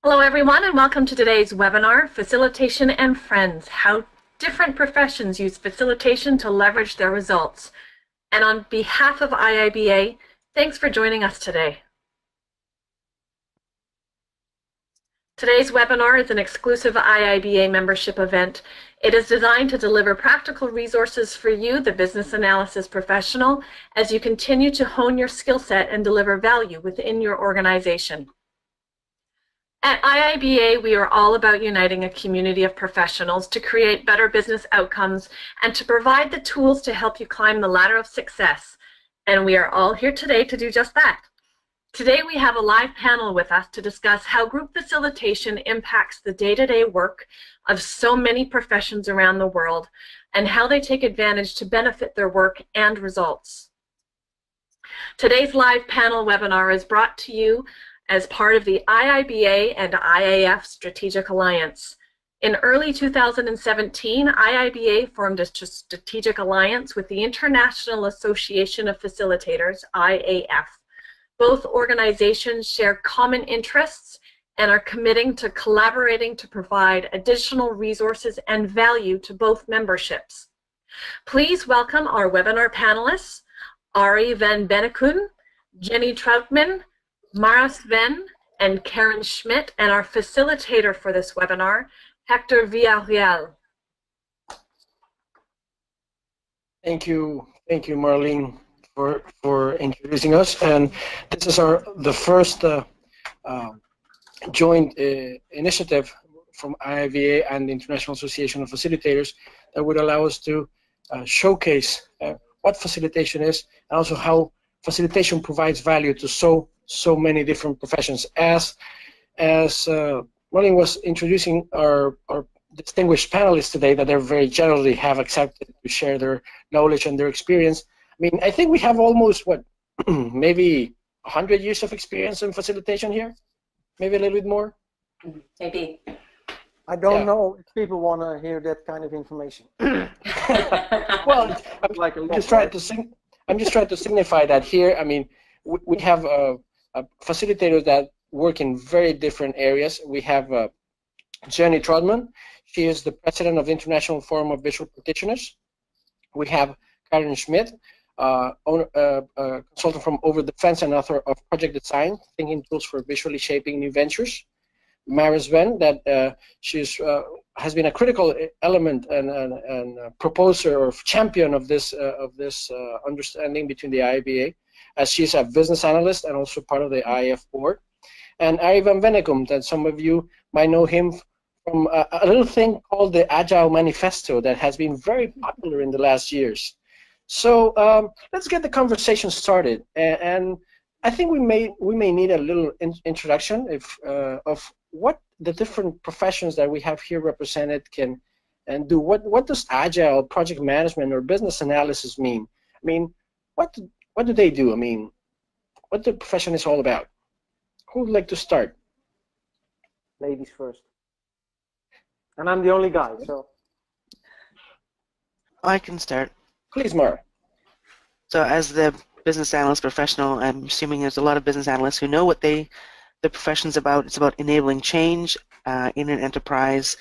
Hello everyone and welcome to today's webinar, Facilitation and Friends, how different professions use facilitation to leverage their results. And on behalf of IIBA, thanks for joining us today. Today's webinar is an exclusive IIBA membership event. It is designed to deliver practical resources for you, the business analysis professional, as you continue to hone your skill set and deliver value within your organization. At IIBA, we are all about uniting a community of professionals to create better business outcomes and to provide the tools to help you climb the ladder of success. And we are all here today to do just that. Today we have a live panel with us to discuss how group facilitation impacts the day-to-day work of so many professions around the world and how they take advantage to benefit their work and results. Today's live panel webinar is brought to you as part of the IIBA and IAF Strategic Alliance. In early 2017, IIBA formed a strategic alliance with the International Association of Facilitators, IAF. Both organizations share common interests and are committing to collaborating to provide additional resources and value to both memberships. Please welcome our webinar panelists, Arie van Bennekum, Jenny Trautman, Svenne, and Karen Schmidt, and our facilitator for this webinar, Hector Villarreal. Thank you, Marlene, for introducing us. And this is the first joint initiative from IIBA and the International Association of Facilitators that would allow us to showcase what facilitation is and also how facilitation provides value to so many different professions. As Marlene was introducing our distinguished panelists today, that they very generally have accepted to share their knowledge and their experience. I mean, I think we have almost, what, maybe 100 years of experience in facilitation here? Maybe a little bit more? Maybe. I don't know if people want to hear that kind of information. Well, I'm just trying to signify that here. I mean, we have facilitators that work in very different areas. We have Jenny Trautman. She is the president of the International Forum of Visual Practitioners. We have Karen Schmidt, consultant from Over the Fence and author of Project Design, Thinking Tools for Visually Shaping New Ventures. Svenne, that has been a critical element and proposer or champion of this understanding between the IIBA, as she's a business analyst and also part of the IAF board. And Arie van Bennekum, that some of you might know him from a little thing called the Agile Manifesto that has been very popular in the last years. So let's get the conversation started. And I think we may need a little introduction of what the different professions that we have here represented can and do. What does Agile, project management, or business analysis mean? I mean, what do they do? I mean, what the profession is all about? Who would like to start? Ladies first. And I'm the only guy, so. I can start. Please, Mara. So as the business analyst professional, I'm assuming there's a lot of business analysts who know what the profession's about. It's about enabling change in an enterprise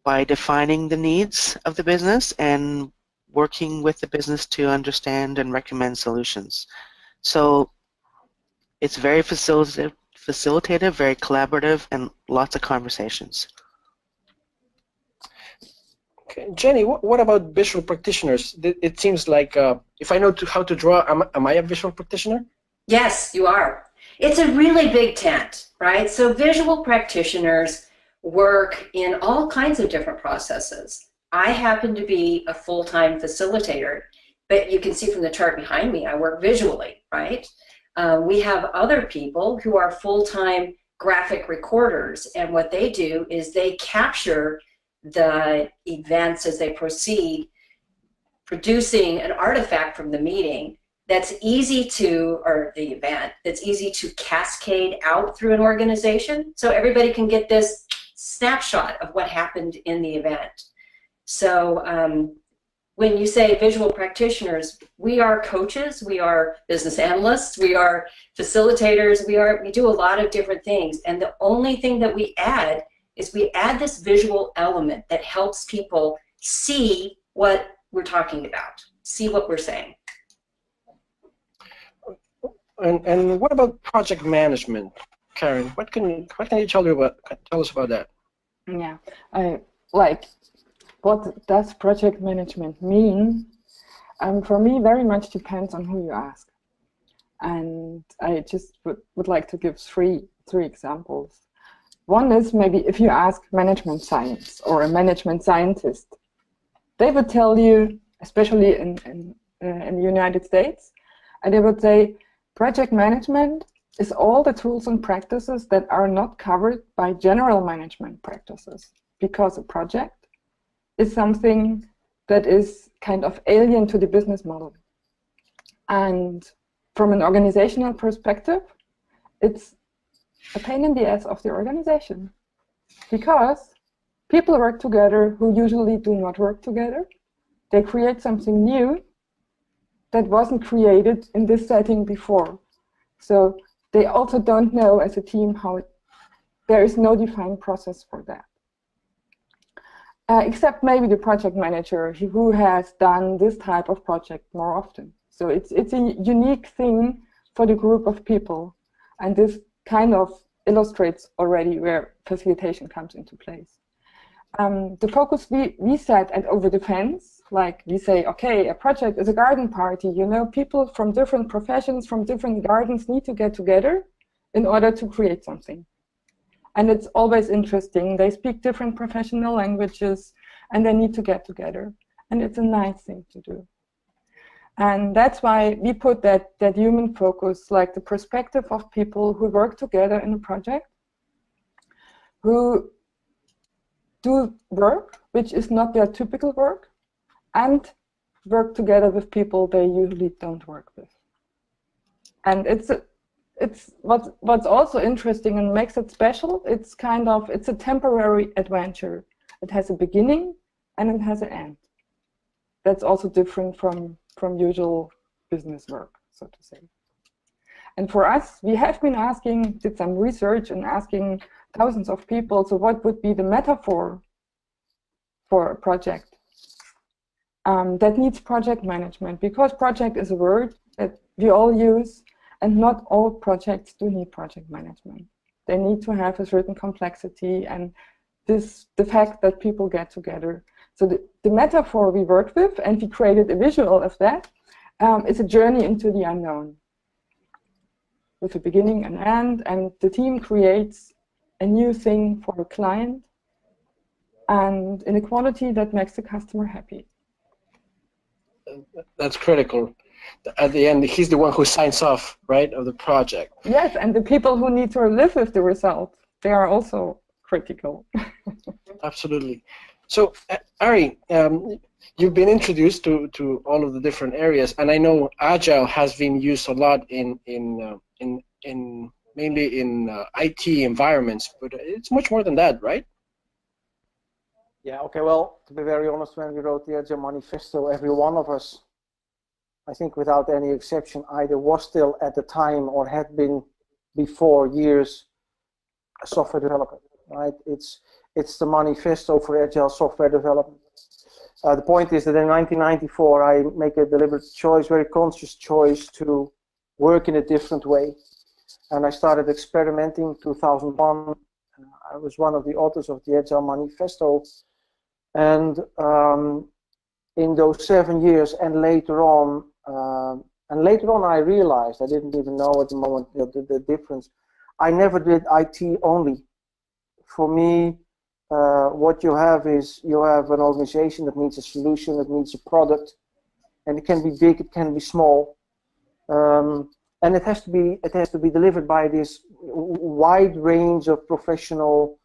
by defining the needs of the business and working with the business to understand and recommend solutions. So it's very facilitative, very collaborative, and lots of conversations. Okay. Jenny, what about visual practitioners? It seems like if I know how to draw, am I a visual practitioner? Yes, you are. It's a really big tent, right? So visual practitioners work in all kinds of different processes. I happen to be a full-time facilitator, but you can see from the chart behind me, I work visually, right? We have other people who are full-time graphic recorders, and what they do is they capture the events as they proceed, producing an artifact from the meeting that's easy to, or the event, that's easy to cascade out through an organization, so everybody can get this snapshot of what happened in the event. So when you say visual practitioners, we are coaches, we are business analysts, we are facilitators, we do a lot of different things. And the only thing that we add is we add this visual element that helps people see what we're talking about, see what we're saying. And what about project management, Karen? What can you tell us about that? Yeah, what does project management mean? For me, very much depends on who you ask. And I just would like to give three examples. One is maybe if you ask management science or a management scientist, they would tell you, especially in the United States, and they would say project management is all the tools and practices that are not covered by general management practices, because a project is something that is kind of alien to the business model. And from an organizational perspective, it's a pain in the ass of the organization, because people work together who usually do not work together. They create something new that wasn't created in this setting before. So they also don't know as a team how there is no defined process for that. Except maybe the project manager who has done this type of project more often. So it's a unique thing for the group of people. And this kind of illustrates already where facilitation comes into place. The focus we set at Over the Fence, like we say, okay, a project is a garden party. You know, people from different professions, from different gardens need to get together in order to create something. And it's always interesting. They speak different professional languages and they need to get together. And it's a nice thing to do. And that's why we put that human focus, like the perspective of people who work together in a project, who do work, which is not their typical work, and work together with people they usually don't work with. And it's what's also interesting and makes it special. It's a temporary adventure. It has a beginning and it has an end. That's also different from usual business work, so to say. And for us, we have been did some research and asking thousands of people, so what would be the metaphor for a project that needs project management? Because project is a word that we all use, and not all projects do need project management. They need to have a certain complexity and the fact that people get together. So the metaphor we worked with, and we created a visual of that, is a journey into the unknown, with a beginning and end, and the team creates a new thing for the client, and in a quality that makes the customer happy. That's critical. At the end, he's the one who signs off, right, of the project. Yes, and the people who need to live with the result, they are also critical. Absolutely. So, Arie, you've been introduced to all of the different areas, and I know Agile has been used a lot in mainly in IT environments, but it's much more than that, right? Yeah, okay, well, to be very honest, when we wrote the Agile Manifesto, every one of us, I think without any exception, either was still at the time or had been before years a software developer, right? It's the manifesto for Agile software development. The point is that in 1994, I make a deliberate choice, very conscious choice to work in a different way. And I started experimenting in 2001. I was one of the authors of the Agile Manifesto. And in those 7 years and later on I realized, I didn't even know at the moment the difference. I never did IT only. For me, what you have is you have an organization that needs a solution, that needs a product, and it can be big, it can be small, and it has to be delivered by this wide range of professional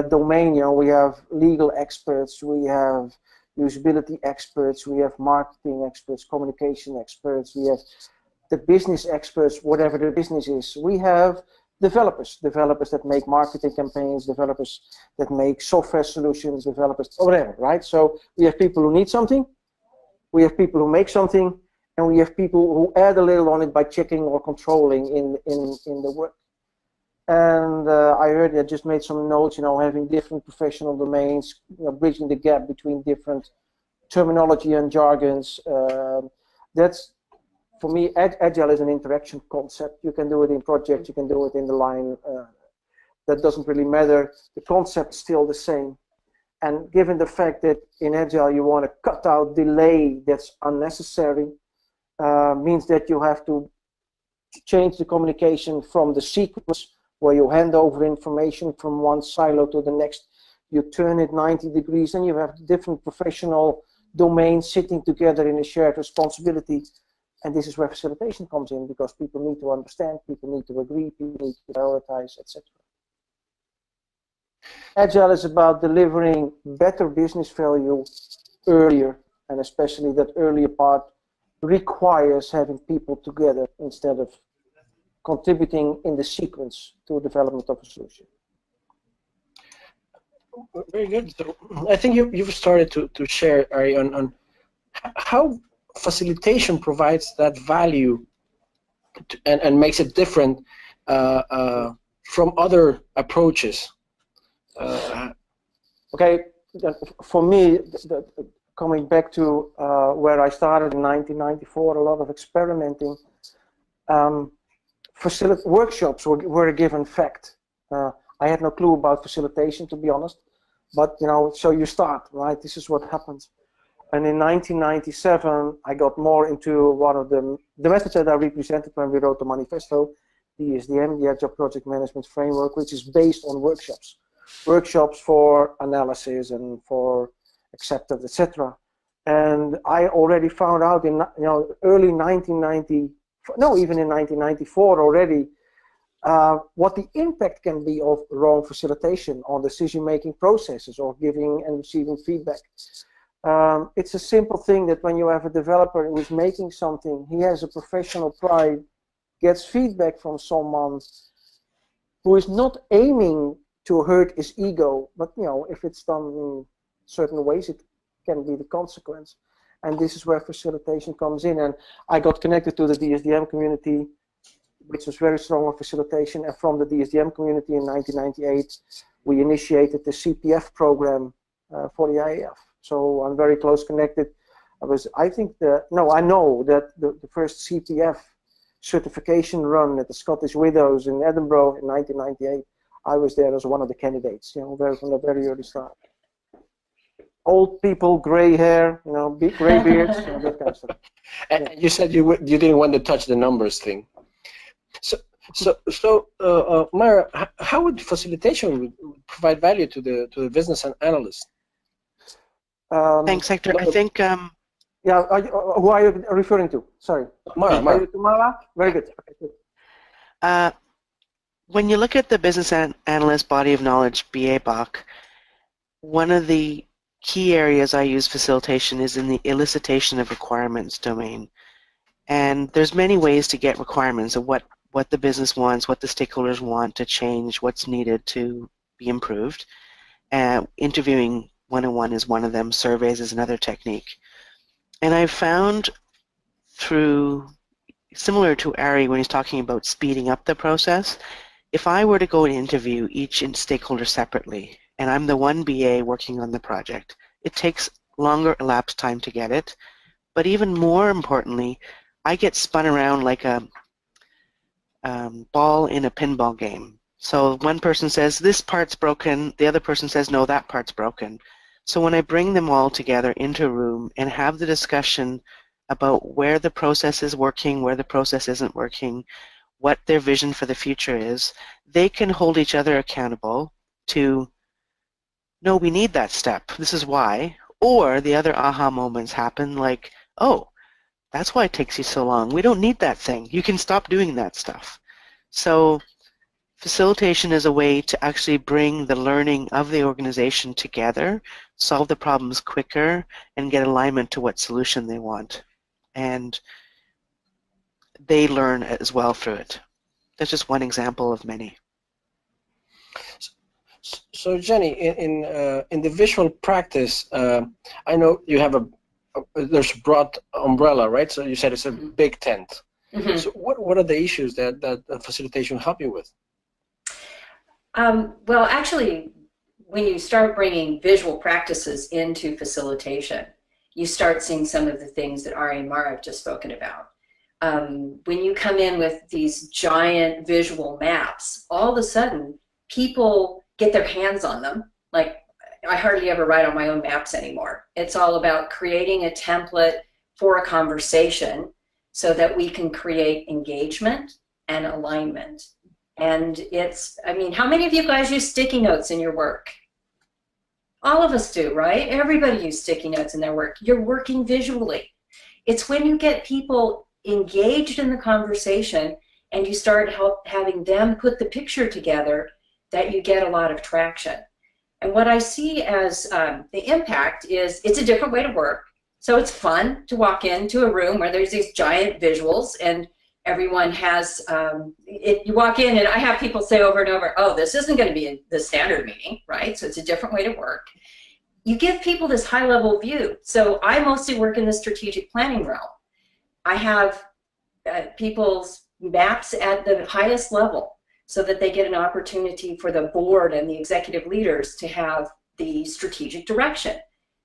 domain. You know, we have legal experts, we have usability experts, we have marketing experts, communication experts, we have the business experts, whatever the business is. We have developers that make marketing campaigns, developers that make software solutions, developers, whatever, right? So we have people who need something, We have people who make something, and we have people who add a little on it by checking or controlling in the work. And I already just made some notes, having different professional domains, bridging the gap between different terminology and jargons. That's, for me, Agile is an interaction concept. You can do it in projects, you can do it in the line. That doesn't really matter. The concept's still the same. And given the fact that in Agile you want to cut out delay that's unnecessary, means that you have to change the communication from the sequence where you hand over information from one silo to the next. You turn it 90 degrees, and you have different professional domains sitting together in a shared responsibility. And this is where facilitation comes in, because people need to understand, people need to agree, people need to prioritize, etc. Agile is about delivering better business value earlier, and especially that earlier part requires having people together instead of contributing in the sequence to development of a solution. Very good. So I think you've started to share, Arie, on how facilitation provides that value and makes it different from other approaches. Okay, for me, coming back to where I started in 1994, a lot of experimenting. Workshops were a given fact. I had no clue about facilitation, to be honest, but so you start, right? This is what happens. And in 1997, I got more into one of the methods that I represented when we wrote the Manifesto, DSDM, the Agile Project Management Framework, which is based on workshops. Workshops for analysis and for acceptance, etc. And I already found out in early 1990, no, even in 1994 already, what the impact can be of wrong facilitation on decision-making processes or giving and receiving feedback. It's a simple thing that when you have a developer who is making something, he has a professional pride, gets feedback from someone who is not aiming to hurt his ego, but if it's done in certain ways, it can be the consequence. And this is where facilitation comes in. And I got connected to the DSDM community, which was very strong on facilitation. And from the DSDM community in 1998, we initiated the CPF program for the IAF. So I'm very close connected. I know that the first CPF certification run at the Scottish Widows in Edinburgh in 1998, I was there as one of the candidates, from the very early start. Old people, gray hair, big gray beards, that kind of stuff. And you said you didn't want to touch the numbers thing. So Myra, how would facilitation provide value to the business and analyst? Thanks, Hector. I think. Yeah, who are you referring to? Sorry. Mara. Very good. Okay, good. When you look at the business analyst body of knowledge, BA-BOK, one of the key areas I use facilitation is in the elicitation of requirements domain. And there's many ways to get requirements of what the business wants, what the stakeholders want to change, what's needed to be improved. Interviewing one-on-one is one of them. Surveys is another technique. And I've found through, similar to Arie when he's talking about speeding up the process, if I were to go and interview each stakeholder separately, and I'm the one BA working on the project, it takes longer elapsed time to get it. But even more importantly, I get spun around like a ball in a pinball game. So one person says, this part's broken, the other person says, no, that part's broken. So when I bring them all together into a room and have the discussion about where the process is working, where the process isn't working, what their vision for the future is, they can hold each other accountable to, no, we need that step, this is why, or the other aha moments happen like, oh, that's why it takes you so long, we don't need that thing, you can stop doing that stuff. So facilitation is a way to actually bring the learning of the organization together, solve the problems quicker, and get alignment to what solution they want. And they learn as well through it. That's just one example of many. So Jenny, in the visual practice, I know you have a there's a broad umbrella, right? So you said it's a big tent. Mm-hmm. So what are the issues that facilitation help you with? Well, actually, when you start bringing visual practices into facilitation, you start seeing some of the things that Arie and Mara have just spoken about. When you come in with these giant visual maps, all of a sudden people get their hands on them. Like, I hardly ever write on my own maps anymore. It's all about creating a template for a conversation so that we can create engagement and alignment. And it's, I mean, how many of you guys use sticky notes in your work? All of us do, right? Everybody uses sticky notes in their work. You're working visually. It's when you get people engaged in the conversation and you start having them put the picture together that you get a lot of traction. And what I see as the impact is it's a different way to work. So it's fun to walk into a room where there's these giant visuals and everyone has, you walk in and I have people say over and over, oh, this isn't going to be the standard meeting, right? So it's a different way to work. You give people this high level view. So I mostly work in the strategic planning realm. I have people's maps at the highest level so that they get an opportunity for the board and the executive leaders to have the strategic direction.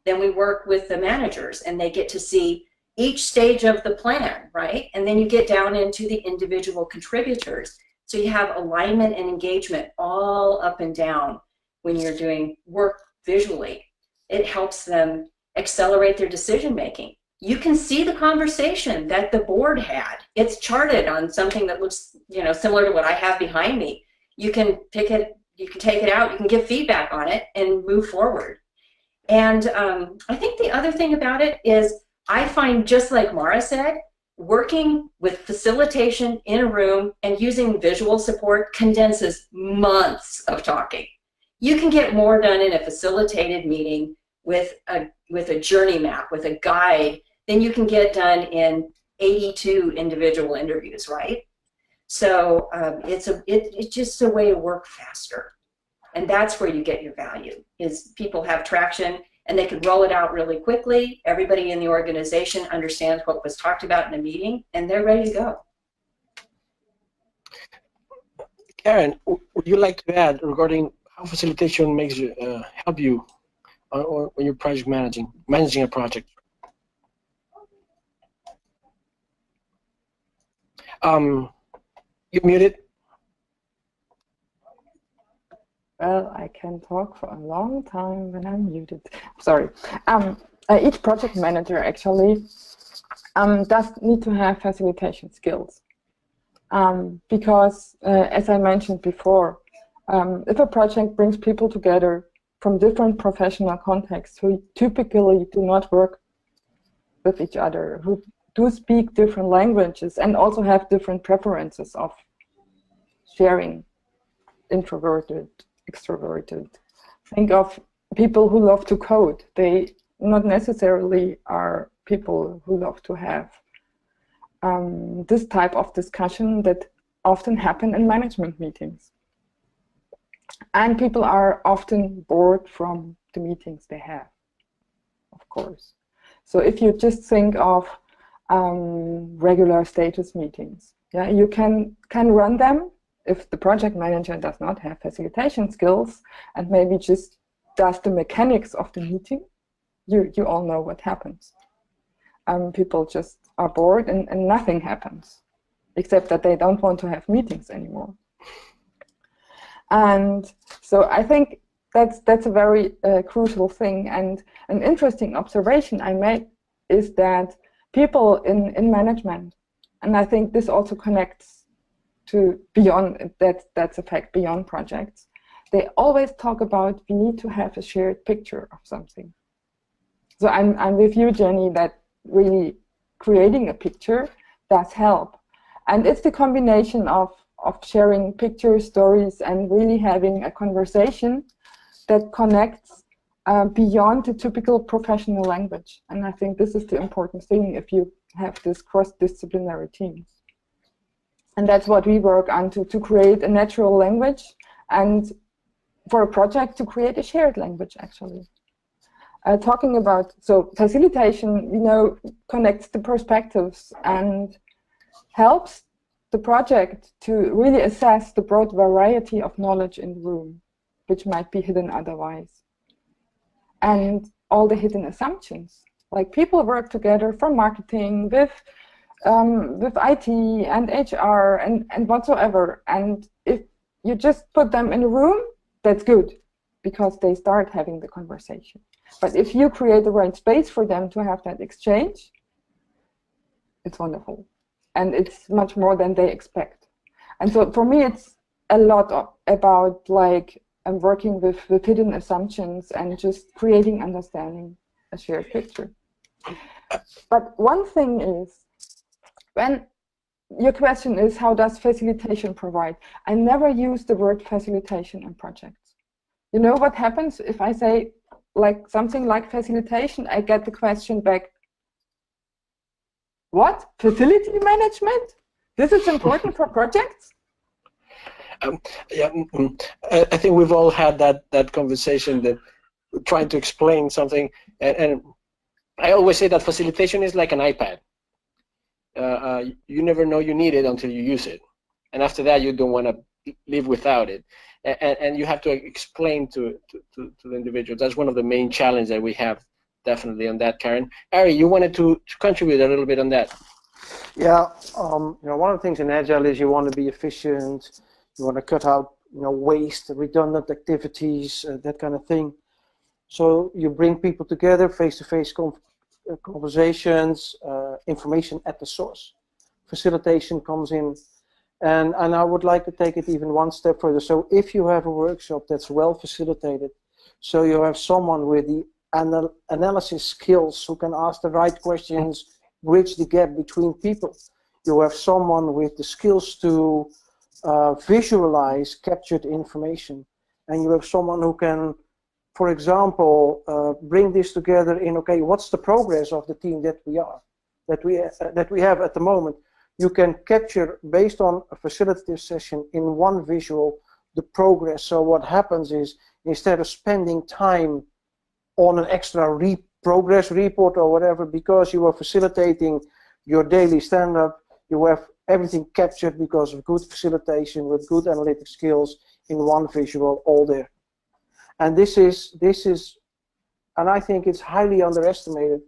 Then we work with the managers and they get to see each stage of the plan, right? And then you get down into the individual contributors. So you have alignment and engagement all up and down when you're doing work visually. It helps them accelerate their decision making. You can see the conversation that the board had. It's charted on something that looks, you know, similar to what I have behind me. You can pick it, you can take it out, you can give feedback on it and move forward. And I think the other thing about it is I find, just like Mara said, working with facilitation in a room and using visual support condenses months of talking. You can get more done in a facilitated meeting with a journey map, with a guide, than you can get done in 82 individual interviews, right? So it's just a way to work faster. And that's where you get your value, is people have traction and they can roll it out really quickly. Everybody in the organization understands what was talked about in a meeting and they're ready to go. Karen, would you like to add regarding how facilitation makes you help you when you're project managing a project? You muted. Well, I can talk for a long time when I'm muted. Sorry. Each project manager actually does need to have facilitation skills. Because, as I mentioned before, if a project brings people together from different professional contexts who typically do not work with each other, who do speak different languages and also have different preferences of sharing, introverted, extroverted. Think of people who love to code. They not necessarily are people who love to have this type of discussion that often happen in management meetings. And people are often bored from the meetings they have, of course. So if you just think of regular status meetings, yeah, you can run them. If the project manager does not have facilitation skills and maybe just does the mechanics of the meeting, you all know what happens. People just are bored and nothing happens, except that they don't want to have meetings anymore. And so I think that's a very crucial thing. And an interesting observation I made is that people in management, and I think this also connects to beyond, that's a fact, beyond projects, they always talk about we need to have a shared picture of something. So I'm with you, Jenny, that really creating a picture does help. And it's the combination of sharing pictures, stories, and really having a conversation that connects beyond the typical professional language. And I think this is the important thing if you have this cross-disciplinary teams. And that's what we work on, to create a natural language, and for a project to create a shared language, actually. talking about, so facilitation, you know, connects the perspectives and helps the project to really assess the broad variety of knowledge in the room, which might be hidden otherwise. And all the hidden assumptions, like people work together for marketing with IT and HR and whatsoever. And if you just put them in a room, that's good, because they start having the conversation. But if you create the right space for them to have that exchange, it's wonderful. And it's much more than they expect. And so for me, it's a lot about like working with hidden assumptions and just creating understanding, a shared picture. But one thing is, when your question is, how does facilitation provide? I never use the word facilitation in projects. You know what happens if I say like something like facilitation? I get the question back, what? Facility management? This is important for projects? Yeah, I think we've all had that conversation, that we're trying to explain something, and I always say that facilitation is like an iPad. You never know you need it until you use it, and after that you don't want to live without it, and you have to explain to the individual. That's one of the main challenges that we have, definitely, on that. Karen, Arie, you wanted to contribute a little bit on that. Yeah, you know, one of the things in Agile is you want to be efficient. You want to cut out, you know, waste, redundant activities, that kind of thing. So you bring people together, face-to-face conversations, information at the source. Facilitation comes in, and I would like to take it even one step further. So if you have a workshop that's well facilitated, so you have someone with the analysis skills who can ask the right questions, bridge the gap between people. You have someone with the skills to visualize captured information, and you have someone who can, for example, bring this together in, okay, what's the progress of the team that we have at the moment. You can capture, based on a facilitative session, in one visual the progress. So what happens is, instead of spending time on an extra progress report or whatever, because you are facilitating your daily stand-up, you have everything captured because of good facilitation with good analytic skills in one visual, all there. And this is, and I think it's highly underestimated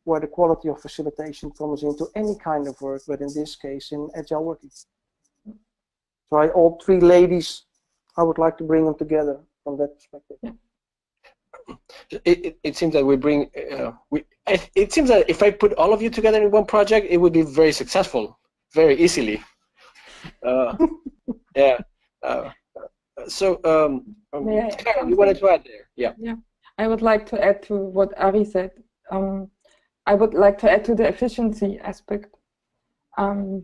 where the quality of facilitation comes into any kind of work, but in this case, in Agile working. So all three ladies, I would like to bring them together from that perspective. Yeah. It seems that we bring, it seems that if I put all of you together in one project, it would be very successful, very easily. Yeah. So, Karen, you wanted to add there? Yeah. Yeah. I would like to add to what Arie said. I would like to add to the efficiency aspect,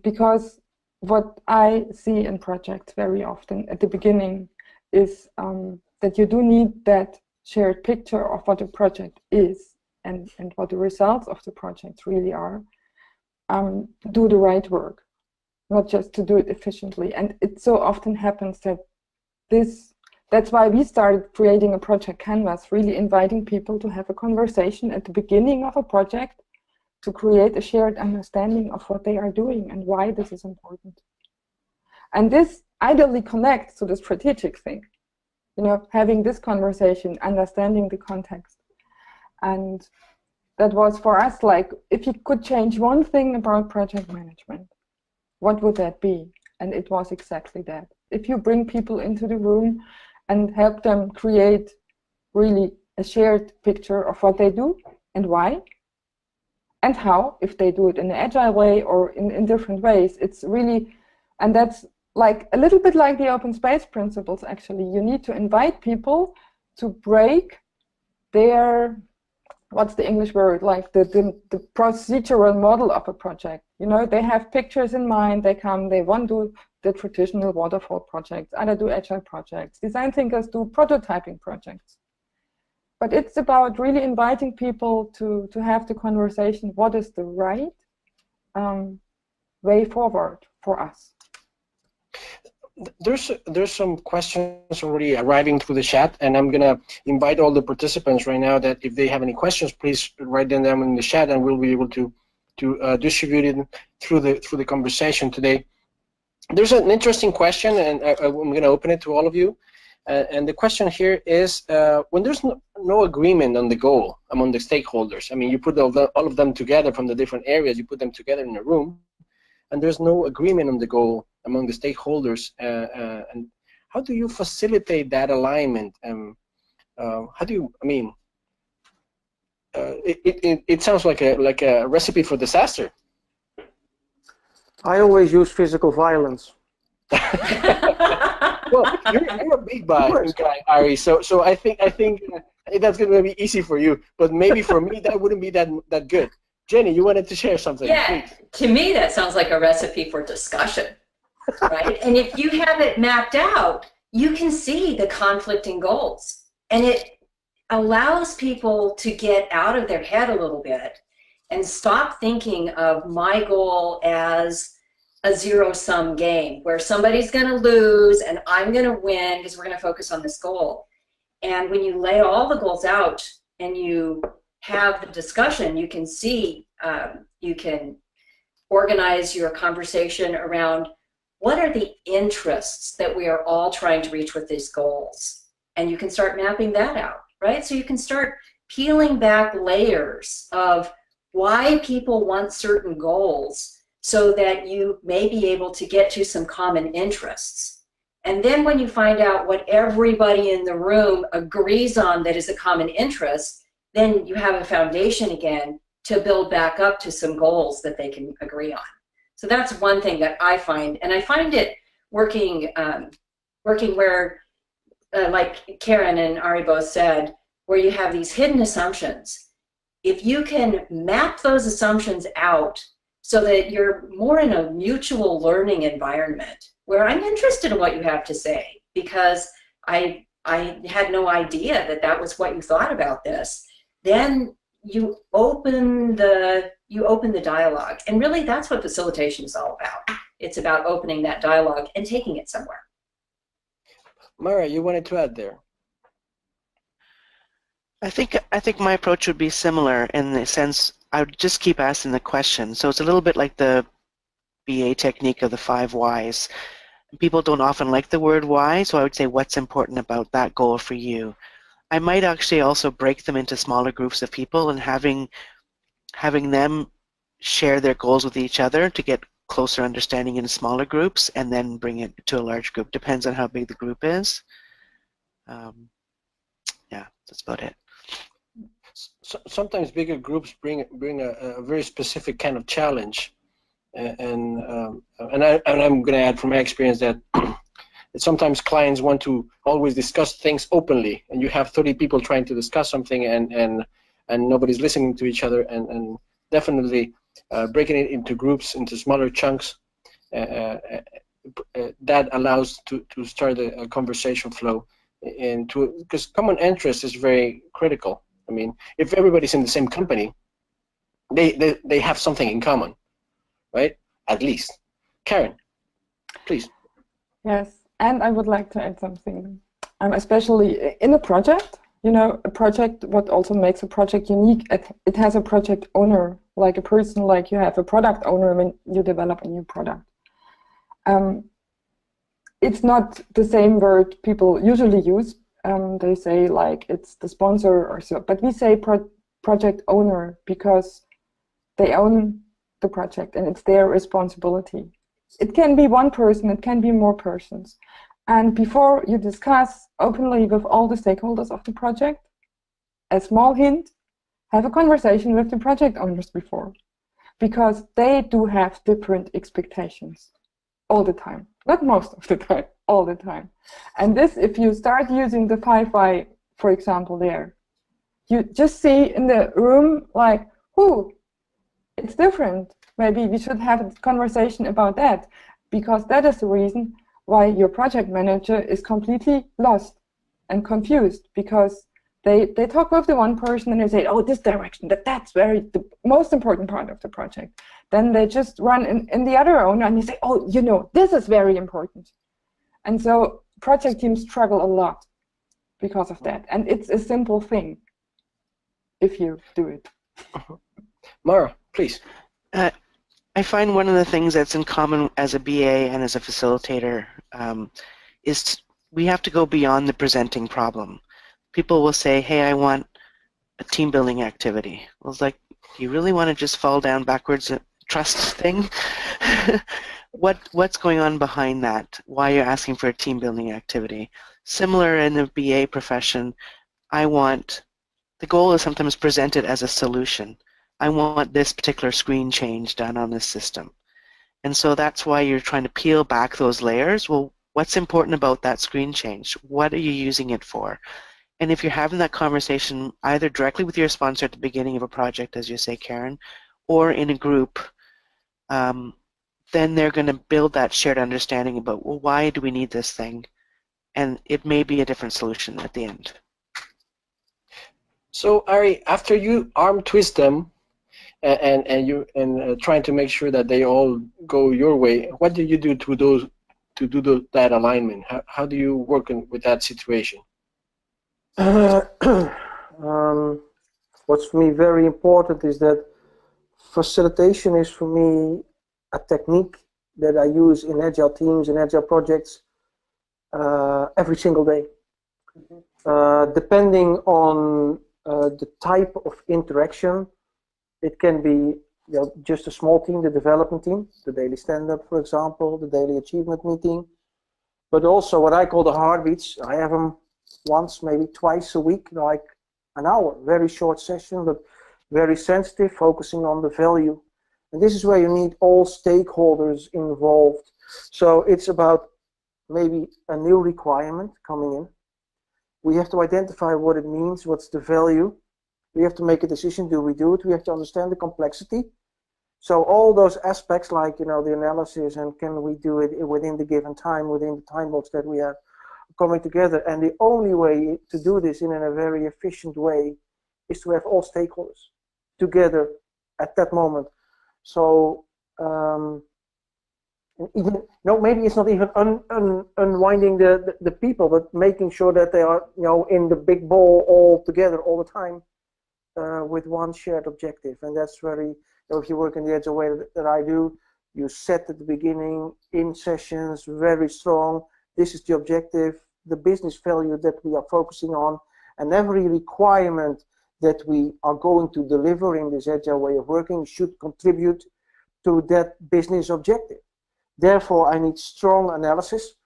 because what I see in projects very often at the beginning is that you do need that shared picture of what the project is and what the results of the project really are. Do the right work, not just to do it efficiently. And it so often happens that that's why we started creating a project canvas, really inviting people to have a conversation at the beginning of a project to create a shared understanding of what they are doing and why this is important. And this ideally connects to the strategic thing, you know, having this conversation, understanding the context. And that was for us, like, if you could change one thing about project management, what would that be? And it was exactly that. If you bring people into the room and help them create really a shared picture of what they do and why and how, if they do it in an agile way or in different ways, it's really, and that's like a little bit like the open space principles, actually. You need to invite people to break their, what's the English word, like the procedural model of a project. You know, they have pictures in mind, they come, they want to do the traditional waterfall projects, others do agile projects, design thinkers do prototyping projects. But it's about really inviting people to have the conversation, what is the right way forward for us? there's some questions already arriving through the chat, and I'm gonna invite all the participants right now that if they have any questions, please write them down in the chat, and we'll be able to distribute it through the conversation today. There's an interesting question, and I'm going to open it to all of you. And the question here is, when there's no agreement on the goal among the stakeholders, I mean, you put all of them together from the different areas, you put them together in a room, and there's no agreement on the goal among the stakeholders, and how do you facilitate that alignment? How do you, I mean, it sounds like a recipe for disaster. I always use physical violence. Well, you're a big guy, Arie. So I think that's going to be easy for you. But maybe for me, that wouldn't be that good. Jenny, you wanted to share something? Yeah, please. To me, that sounds like a recipe for discussion, right? And if you have it mapped out, you can see the conflicting goals, and it allows people to get out of their head a little bit and stop thinking of my goal as a zero-sum game where somebody's going to lose and I'm going to win because we're going to focus on this goal. And when you lay all the goals out and you have the discussion, you can see, you can organize your conversation around what are the interests that we are all trying to reach with these goals. And you can start mapping that out, right? So you can start peeling back layers of why people want certain goals so that you may be able to get to some common interests. And then when you find out what everybody in the room agrees on that is a common interest, then you have a foundation again to build back up to some goals that they can agree on. So that's one thing that I find, and I find it working where, like Karen and Arie both said, where you have these hidden assumptions. If you can map those assumptions out so that you're more in a mutual learning environment where I'm interested in what you have to say because I had no idea that that was what you thought about this, then you open the dialogue. And really that's what facilitation is all about. It's about opening that dialogue and taking it somewhere. Mara, you wanted to add there? I think my approach would be similar in the sense I would just keep asking the question. So it's a little bit like the BA technique of the 5 whys. People don't often like the word why, so I would say what's important about that goal for you. I might actually also break them into smaller groups of people and having them share their goals with each other to get closer understanding in smaller groups and then bring it to a large group. Depends on how big the group is. Yeah, that's about it. Sometimes bigger groups bring a very specific kind of challenge, and I'm going to add from my experience that sometimes clients want to always discuss things openly, and you have 30 people trying to discuss something, and nobody's listening to each other, and definitely breaking it into groups, into smaller chunks, that allows to start a conversation flow, and because common interest is very critical. I mean, if everybody's in the same company, they have something in common, right? At least. Karen, please. Yes, and I would like to add something, especially in a project. You know, a project, what also makes a project unique, it has a project owner, like a person, like you have a product owner when you develop a new product. It's not the same word people usually use. They say like it's the sponsor or so, but we say project owner because they own the project and it's their responsibility. It can be one person, it can be more persons. And before you discuss openly with all the stakeholders of the project, a small hint, have a conversation with the project owners before, because they do have different expectations all the time. Not most of the time, all the time. And this, if you start using the 5 why, for example, there, you just see in the room like, it's different. Maybe we should have a conversation about that, because that is the reason why your project manager is completely lost and confused, because they talk with the one person and they say, oh, this direction, that's the most important part of the project. Then they just run in the other owner and they say, oh, you know, this is very important. And so project teams struggle a lot because of that. And it's a simple thing if you do it. Mara, please. I find one of the things that's in common as a BA and as a facilitator is we have to go beyond the presenting problem. People will say, hey, I want a team building activity. Well, it's like, do you really want to just fall down backwards trust thing? What's going on behind that? Why you're asking for a team building activity? Similar in the BA profession, the goal is sometimes presented as a solution. I want this particular screen change done on this system. And so that's why you're trying to peel back those layers. Well, what's important about that screen change? What are you using it for? And if you're having that conversation either directly with your sponsor at the beginning of a project, as you say, Karen, or in a group, then they're going to build that shared understanding about, well, why do we need this thing? And it may be a different solution at the end. So Arie, after you arm twist them and trying to make sure that they all go your way, what do you do to that alignment? How do you work with that situation? What's for me very important is that facilitation is for me a technique that I use in Agile teams and Agile projects every single day. Depending on the type of interaction, it can be just a small team, the development team, the daily stand-up, for example, the daily achievement meeting, but also what I call the heartbeats. I have them once, maybe twice a week, like an hour, very short session, but very sensitive, focusing on the value. And this is where you need all stakeholders involved. So it's about maybe a new requirement coming in. We have to identify what it means, what's the value. We have to make a decision, do we do it? We have to understand the complexity. So all those aspects like, the analysis and can we do it within the given time, within the time box that we have coming together. And the only way to do this in a very efficient way is to have all stakeholders together at that moment. So even maybe it's not even unwinding the people, but making sure that they are in the big ball all together all the time with one shared objective. And that's very, if you work in the Agile way that I do, you set at the beginning in sessions very strong. This is the objective, the business value that we are focusing on, and every requirement that we are going to deliver in this Agile way of working should contribute to that business objective. Therefore, I need strong analysis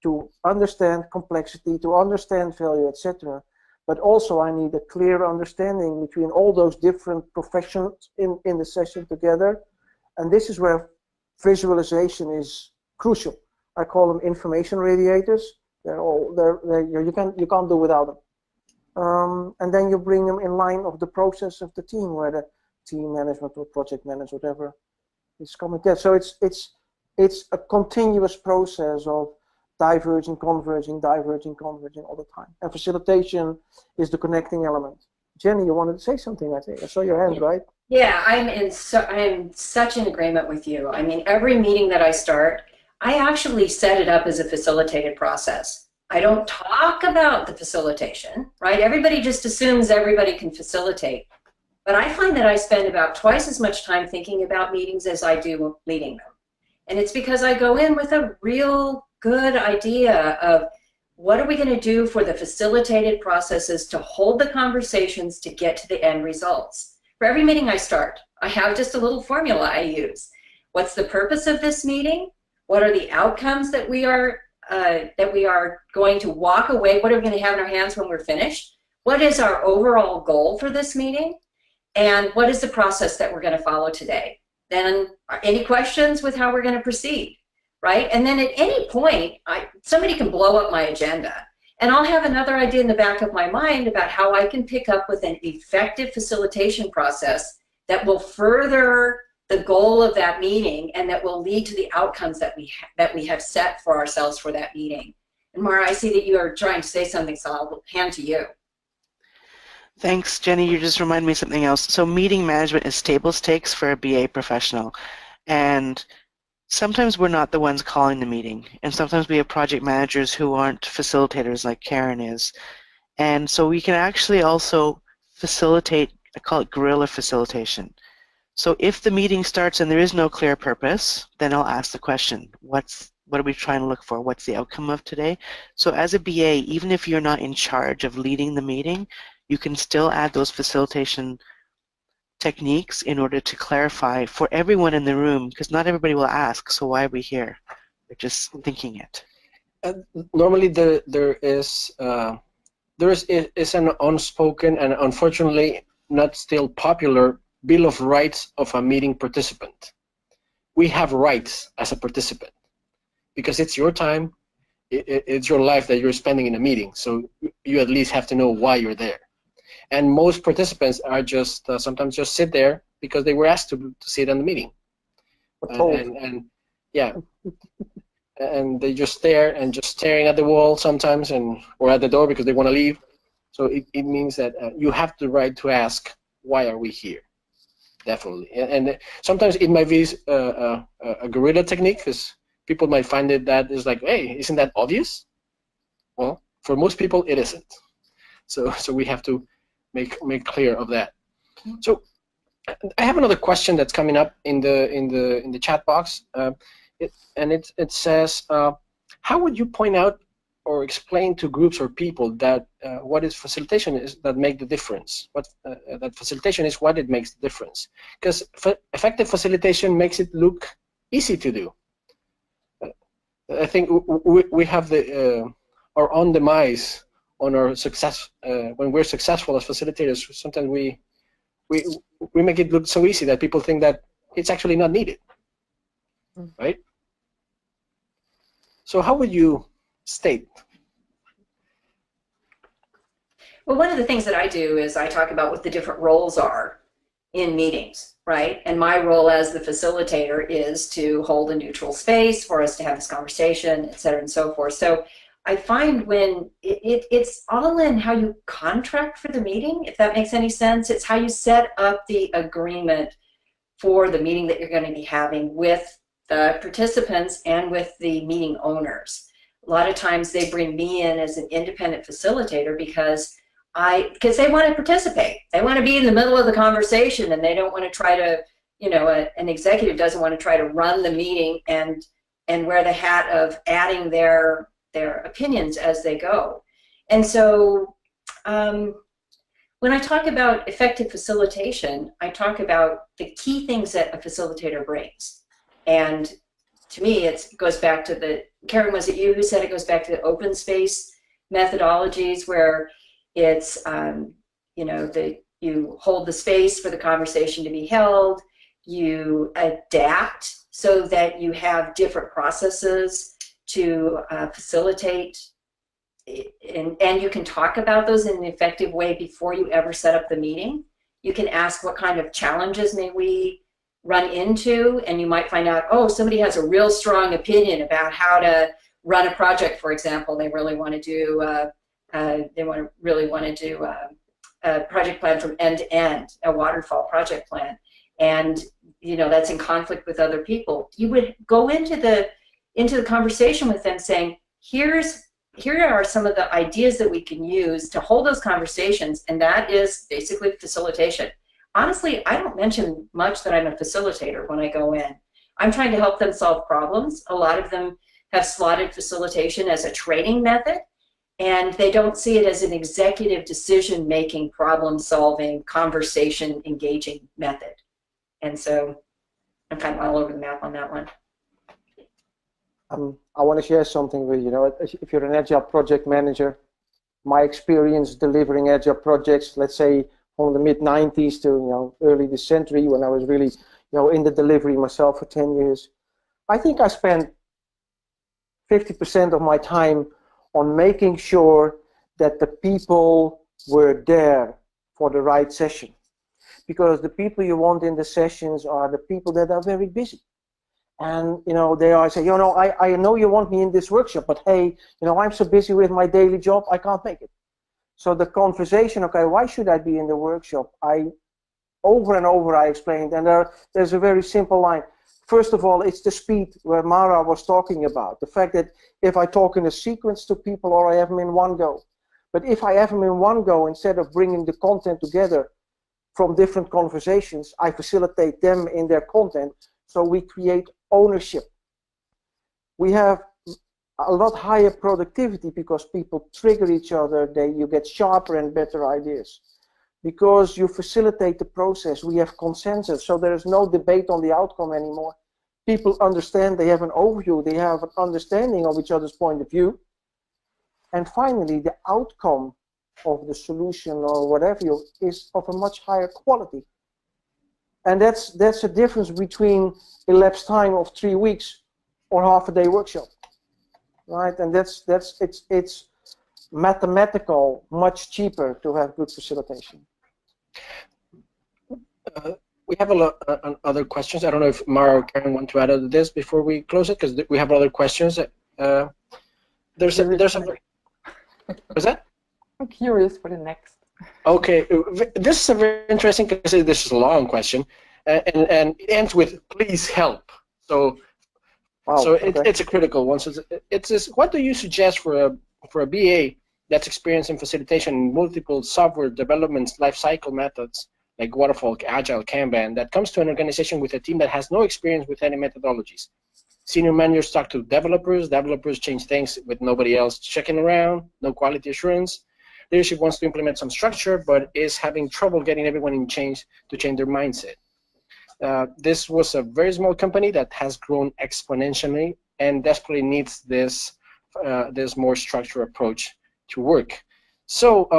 to understand complexity, to understand value, etc. But also I need a clear understanding between all those different professions in the session together. And this is where visualization is crucial. I call them information radiators. You can't do without them. And then you bring them in line of the process of the team, where the team management or project manager, whatever, is coming there. So it's a continuous process of diverging, converging all the time. And facilitation is the connecting element. Jenny, you wanted to say something, I think. I saw your hand, right? Yeah, I am such in agreement with you. I mean, every meeting that I start, I actually set it up as a facilitated process. I don't talk about the facilitation, right? Everybody just assumes everybody can facilitate. But I find that I spend about twice as much time thinking about meetings as I do leading them. And it's because I go in with a real good idea of what are we going to do for the facilitated processes to hold the conversations to get to the end results. For every meeting I start, I have just a little formula I use. What's the purpose of this meeting? What are the outcomes that we are going to walk away? What are we going to have in our hands when we're finished? What is our overall goal for this meeting? And what is the process that we're going to follow today? Then any questions with how we're going to proceed, right? And then at any point, somebody can blow up my agenda. And I'll have another idea in the back of my mind about how I can pick up with an effective facilitation process that will further the goal of that meeting and that will lead to the outcomes that we have set for ourselves for that meeting. And Mara, I see that you are trying to say something, so I'll hand to you. Thanks, Jenny. You just reminded me of something else. So meeting management is table stakes for a BA professional. And sometimes we're not the ones calling the meeting, and sometimes we have project managers who aren't facilitators like Karen is. And so we can actually also facilitate, I call it guerrilla facilitation. So if the meeting starts and there is no clear purpose, then I'll ask the question, what are we trying to look for? What's the outcome of today? So as a BA, even if you're not in charge of leading the meeting, you can still add those facilitation techniques in order to clarify for everyone in the room, because not everybody will ask, so why are we here? They're just thinking it. Normally there is an unspoken and unfortunately not still popular Bill of Rights of a meeting participant. We have rights as a participant because it's your time, it's your life that you're spending in a meeting, so you at least have to know why you're there. And most participants are just sometimes just sit there because they were asked to sit in the meeting. And yeah, and they just stare and just staring at the wall sometimes, or at the door because they want to leave. So it means that you have the right to ask, why are we here? Definitely. And sometimes it might be a guerrilla technique, because people might find it that is like, hey, isn't that obvious? Well, for most people it isn't. So we have to make clear of that. So I have another question that's coming up in the chat box, it says, how would you point out or explain to groups or people that what is facilitation is that make the difference? What that facilitation is, what it makes the difference? Because effective facilitation makes it look easy to do. I think we have our own demise on our success when we're successful as facilitators. Sometimes we make it look so easy that people think that it's actually not needed, right? So how would you state? Well, one of the things that I do is I talk about what the different roles are in meetings, right? And my role as the facilitator is to hold a neutral space for us to have this conversation, et cetera, and so forth. So I find when it's all in how you contract for the meeting, if that makes any sense. It's how you set up the agreement for the meeting that you're going to be having with the participants and with the meeting owners. A lot of times they bring me in as an independent facilitator because they want to participate. They want to be in the middle of the conversation, and they don't want to try to, an executive doesn't want to try to run the meeting and wear the hat of adding their opinions as they go. And so when I talk about effective facilitation, I talk about the key things that a facilitator brings. And to me, it goes back to Karen, was it you who said it goes back to the open space methodologies, where it's, you hold the space for the conversation to be held, you adapt so that you have different processes to facilitate, and you can talk about those in an effective way before you ever set up the meeting. You can ask what kind of challenges may we run into, and you might find out, oh, somebody has a real strong opinion about how to run a project, for example. They really want to do a project plan from end to end, a waterfall project plan, and that's in conflict with other people. You would go into the conversation with them saying, here are some of the ideas that we can use to hold those conversations, and that is basically facilitation. Honestly, I don't mention much that I'm a facilitator when I go in. I'm trying to help them solve problems. A lot of them have slotted facilitation as a training method, and they don't see it as an executive decision-making, problem-solving, conversation engaging method. And so I'm kind of all over the map on that one. I want to share something with you. If you're an Agile project manager, my experience delivering Agile projects, let's say from the mid-90s to early this century, when I was really in the delivery myself for 10 years, I think I spent 50% of my time on making sure that the people were there for the right session, because the people you want in the sessions are the people that are very busy. And they are say, I know you want me in this workshop, but hey, I'm so busy with my daily job, I can't make it. So the conversation, okay, why should I be in the workshop? Over and over I explained, and there's a very simple line: First of all, it's the speed where Mara was talking about. The fact that if I talk in a sequence to people or I have them in one go. But if I have them in one go, instead of bringing the content together from different conversations, I facilitate them in their content, so we create ownership. We have a lot higher productivity because people trigger each other, you get sharper and better ideas. Because you facilitate the process, we have consensus, so there is no debate on the outcome anymore. People understand, they have an overview, they have an understanding of each other's point of view. And finally, the outcome of the solution or whatever is of a much higher quality. And that's a difference between elapsed time of 3 weeks or half-a-day workshop, right? And it's mathematical, much cheaper to have good facilitation. We have a lot other questions. I don't know if Mara or Karen want to add to this before we close it, because we have other questions. There's a. What's that? I'm curious for the next. Okay, this is a very interesting, because this is a long question, and it ends with "please help." So, okay. It's a critical one. So it's what do you suggest for a BA that's experienced in facilitation in multiple software development life cycle methods like Waterfall, Agile, Kanban, that comes to an organization with a team that has no experience with any methodologies? Senior managers talk to developers change things with nobody else checking around, no quality assurance. Leadership wants to implement some structure, but is having trouble getting everyone to change their mindset. This was a very small company that has grown exponentially and desperately needs this more structured approach to work. So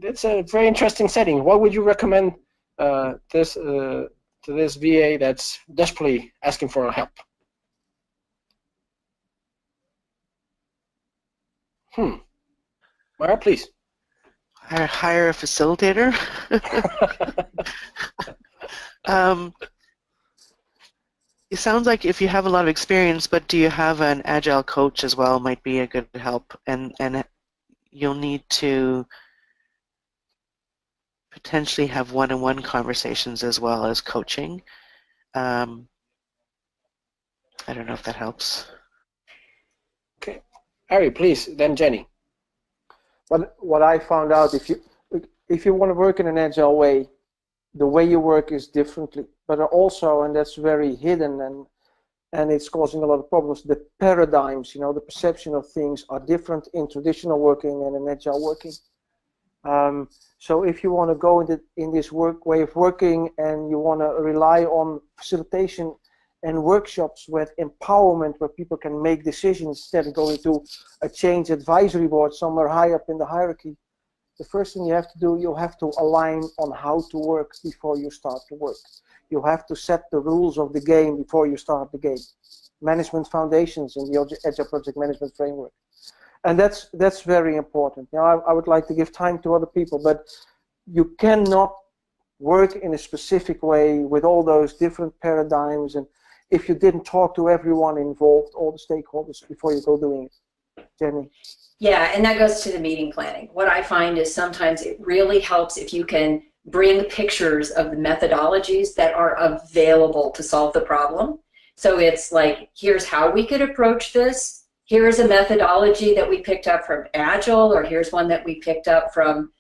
it's a very interesting setting. What would you recommend to this VA that's desperately asking for help? Mara, please. Hire a facilitator. It sounds like if you have a lot of experience, but do you have an Agile coach as well, might be a good help. And you'll need to potentially have one-on-one conversations as well as coaching. I don't know if that helps. Okay. Arie, please, then Jenny. What I found out, if you want to work in an Agile way, the way you work is differently, but also, and that's very hidden and it's causing a lot of problems, the paradigms, the perception of things are different in traditional working and in Agile working. So if you want to go in this way of working and you want to rely on facilitation and workshops with empowerment where people can make decisions instead of going to a change advisory board somewhere high up in the hierarchy, the first thing you have to do, you have to align on how to work before you start to work. You have to set the rules of the game before you start the game. Management foundations in the Agile Project Management Framework. And that's very important. I would like to give time to other people, but you cannot work in a specific way with all those different paradigms, and if you didn't talk to everyone involved, all the stakeholders, before you go doing it. Jenny? Yeah, and that goes to the meeting planning. What I find is sometimes it really helps if you can bring pictures of the methodologies that are available to solve the problem. So it's like, here's how we could approach this. Here's a methodology that we picked up from Agile, or here's one that we picked up from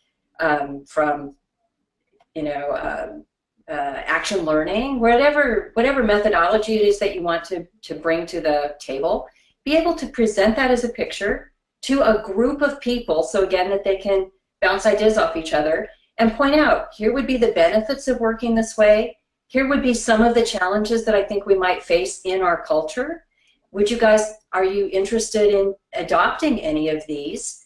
action learning, whatever methodology it is that you want to bring to the table. Be able to present that as a picture to a group of people, so again that they can bounce ideas off each other and point out, here would be the benefits of working this way. Here would be some of the challenges that I think we might face in our culture. Are you interested in adopting any of these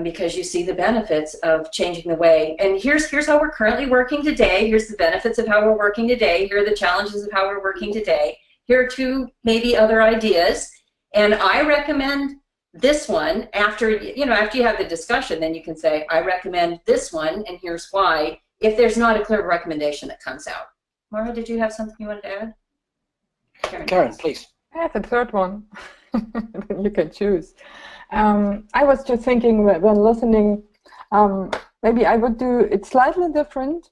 because you see the benefits of changing the way? And here's how we're currently working today. Here's the benefits of how we're working today. Here are the challenges of how we're working today. Here are two maybe other ideas. And I recommend this one. After you have the discussion, then you can say, I recommend this one, and here's why, if there's not a clear recommendation that comes out. Mara, did you have something you wanted to add? Karen, please. I have a third one. You can choose. I was just thinking when listening, maybe I would do it slightly different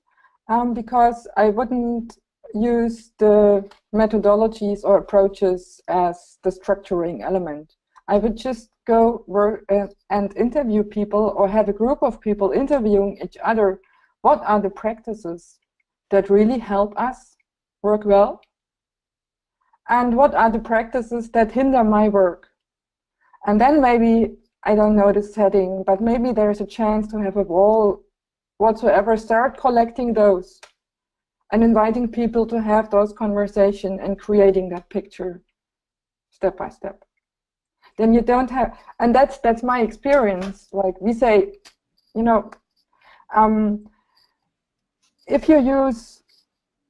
because I wouldn't use the methodologies or approaches as the structuring element. I would just go work and interview people, or have a group of people interviewing each other. What are the practices that really help us work well? And what are the practices that hinder my work? And then maybe, I don't know the setting, but maybe there's a chance to have a wall whatsoever, start collecting those and inviting people to have those conversations and creating that picture step by step. Then you don't have, and that's my experience. Like we say, you know, if you use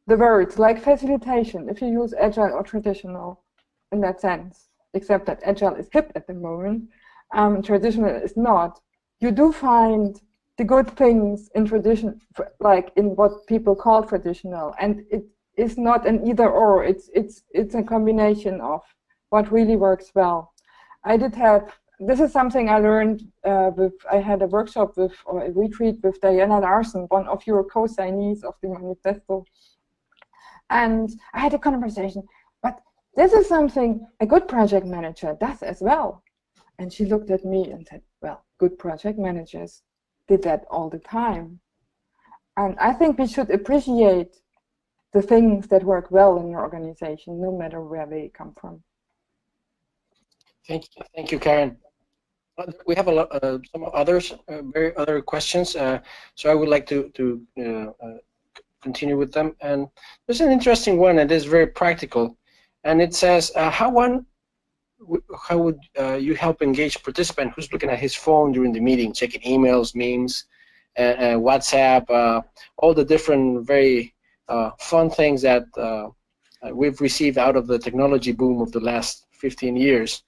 the words like facilitation, if you use agile or traditional in that sense, except that agile is hip at the moment, traditional is not, you do find the good things in tradition, like in what people call traditional, and it is not an either or. It's a combination of what really works well. I did have, this is something I learned I had a workshop with, or a retreat with Diana Larsen, one of your co-signees of the Manifesto, and I had a conversation, but this is something a good project manager does as well. And she looked at me and said, well, good project managers did that all the time. And I think we should appreciate the things that work well in your organization, no matter where they come from. Thank you, Karen. We have a lot, some others, very other questions. So I would like to continue with them. And there's an interesting one, and it's very practical. And it says, how would you help engage participant who's looking at his phone during the meeting, checking emails, memes, WhatsApp, all the different very fun things that we've received out of the technology boom of the last 15 years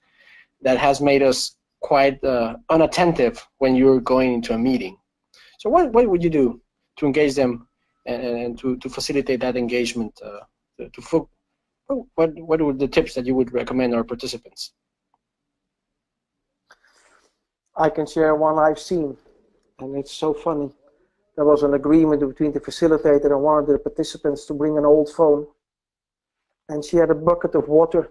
that has made us quite unattentive when you're going into a meeting. So what would you do to engage them and to facilitate that engagement? What were the tips that you would recommend our participants? I can share one I've seen, and it's so funny. There was an agreement between the facilitator and one of the participants to bring an old phone, and she had a bucket of water,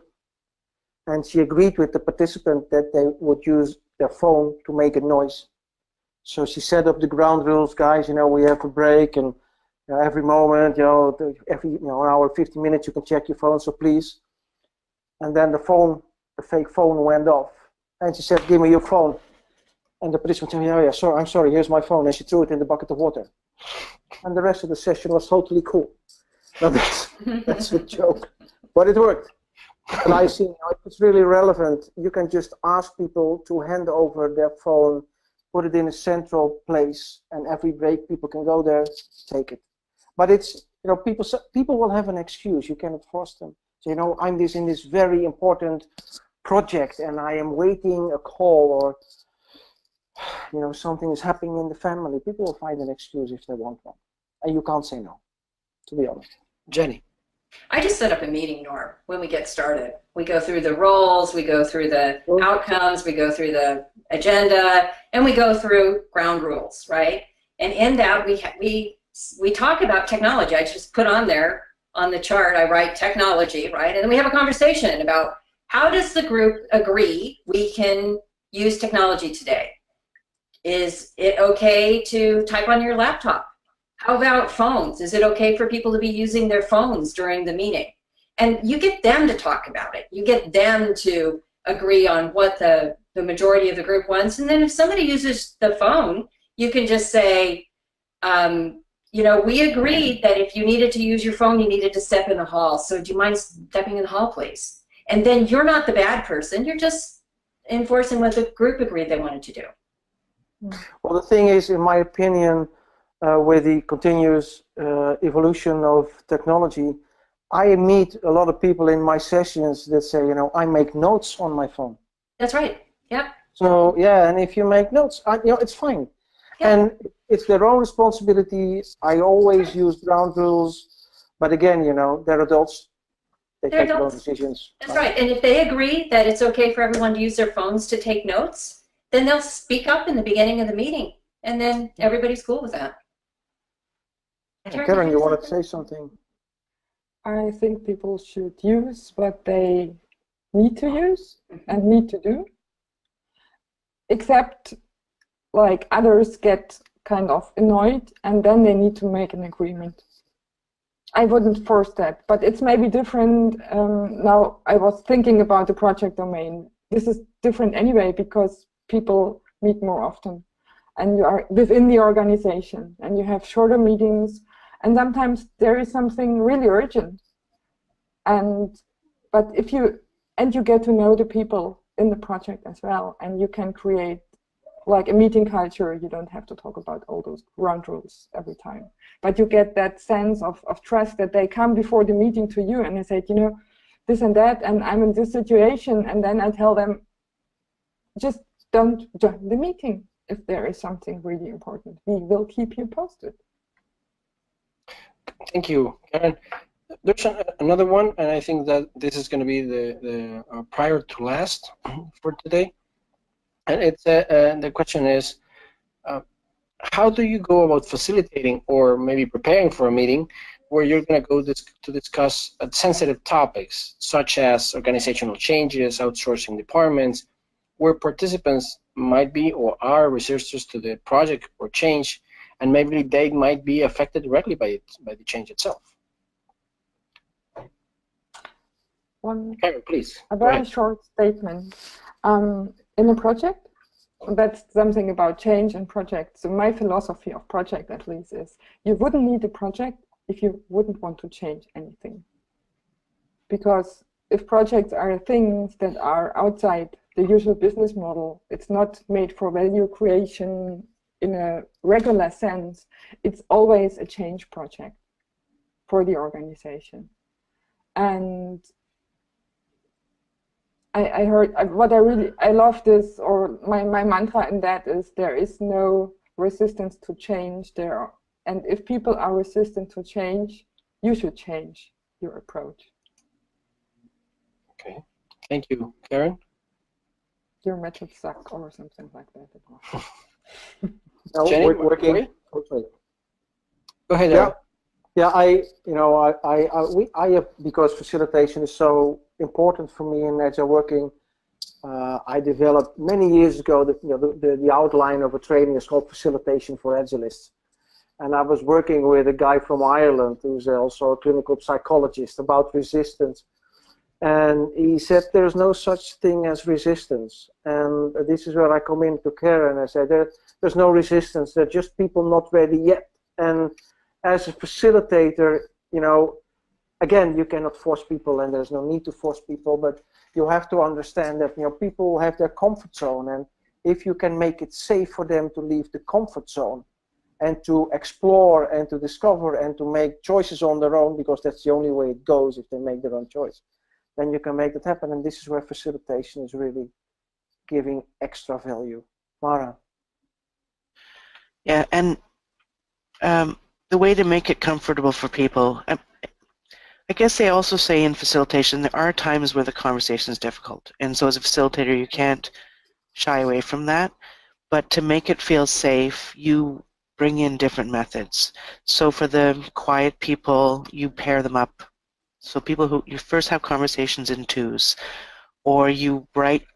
and she agreed with the participant that they would use their phone to make a noise. So she set up the ground rules, guys, you know, we have a break, and every moment, every an hour, 15 minutes, you can check your phone, so please. And then the fake phone went off, and she said, give me your phone. And the participant said, yeah, sorry, I'm sorry, here's my phone, and she threw it in the bucket of water. And the rest of the session was totally cool. Now that's a joke, but it worked. And I see, if it's really relevant, you can just ask people to hand over their phone, put it in a central place, and every break people can go there, take it. But it's, people will have an excuse. You cannot force them. So, I'm in this very important project, and I am waiting a call, or something is happening in the family. People will find an excuse if they want one, and you can't say no, to be honest. Jenny. I just set up a meeting, Norm, when we get started. We go through the roles, we go through the outcomes, we go through the agenda, and we go through ground rules, right? And in that, we talk about technology. I just put on there, on the chart, I write technology, right? And then we have a conversation about how does the group agree we can use technology today? Is it okay to type on your laptop? How about phones? Is it okay for people to be using their phones during the meeting? And you get them to talk about it. You get them to agree on what the majority of the group wants. And then if somebody uses the phone, you can just say, we agreed that if you needed to use your phone, you needed to step in the hall. So do you mind stepping in the hall, please? And then you're not the bad person. You're just enforcing what the group agreed they wanted to do. Well, the thing is, in my opinion, with the continuous evolution of technology, I meet a lot of people in my sessions that say, I make notes on my phone. That's right. Yep. So yeah, and if you make notes, it's fine. Yeah. And it's their own responsibility. I always use ground rules, but again, they're adults. They take their own decisions. That's right. And if they agree that it's okay for everyone to use their phones to take notes, then they'll speak up in the beginning of the meeting, and then everybody's cool with that. Karen, you wanted to say something? I think people should use what they need to use and need to do, except like others get kind of annoyed and then they need to make an agreement. I wouldn't force that, but it's maybe different. Now I was thinking about the project domain. This is different anyway because people meet more often and you are within the organization and you have shorter meetings and sometimes there is something really urgent. But if you get to know the people in the project as well, and you can create like a meeting culture. You don't have to talk about all those ground rules every time, but you get that sense of trust that they come before the meeting to you and they say, you know, this and that, and I'm in this situation, and then I tell them, just don't join the meeting if there is something really important. We will keep you posted. Thank you, Karen. There's another one, and I think that this is going to be the prior to last for today. And it's the question is, how do you go about facilitating or maybe preparing for a meeting where you're going to go to discuss sensitive topics such as organizational changes, outsourcing departments, where participants might be or are researchers to the project or change, and maybe they might be affected directly by the change itself? Karen, please. A very short statement. In a project, that's something about change and projects. So my philosophy of project, at least, is you wouldn't need a project if you wouldn't want to change anything. Because if projects are things that are outside the usual business model, it's not made for value creation in a regular sense, it's always a change project for the organization. And I heard what I love this, or my mantra in that is there is no resistance to change there. And if people are resistant to change, you should change your approach. Okay, thank you, Karen. Your methods suck, or something like that. No, Jenny, working. Go ahead. Yeah. Yeah, I because facilitation is so important for me in Agile working. I developed many years ago the outline of a training is called Facilitation for Agilists, and I was working with a guy from Ireland who's also a clinical psychologist about resistance, and he said there's no such thing as resistance, and this is where I come into Karen. I said there's no resistance. They're just people not ready yet, and as a facilitator, you know, again, you cannot force people, and there's no need to force people, but you have to understand that, you know, people have their comfort zone, and if you can make it safe for them to leave the comfort zone and to explore and to discover and to make choices on their own, because that's the only way it goes if they make their own choice, then you can make that happen, and this is where facilitation is really giving extra value. Mara. Yeah, and the way to make it comfortable for people, I guess they also say in facilitation there are times where the conversation is difficult, and so as a facilitator you can't shy away from that, but to make it feel safe you bring in different methods. So for the quiet people you pair them up, so people who you first have conversations in twos, or you write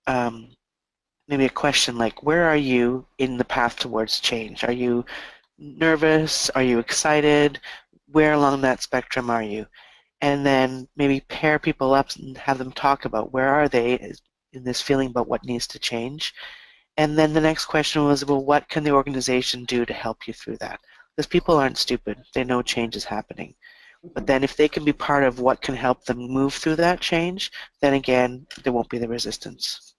maybe a question like, where are you in the path towards change? Are you nervous? Are you excited? Where along that spectrum are you? And then maybe pair people up and have them talk about where are they in this feeling about what needs to change. And then the next question was, well, what can the organization do to help you through that? Because people aren't stupid. They know change is happening. But then if they can be part of what can help them move through that change, then again, there won't be the resistance.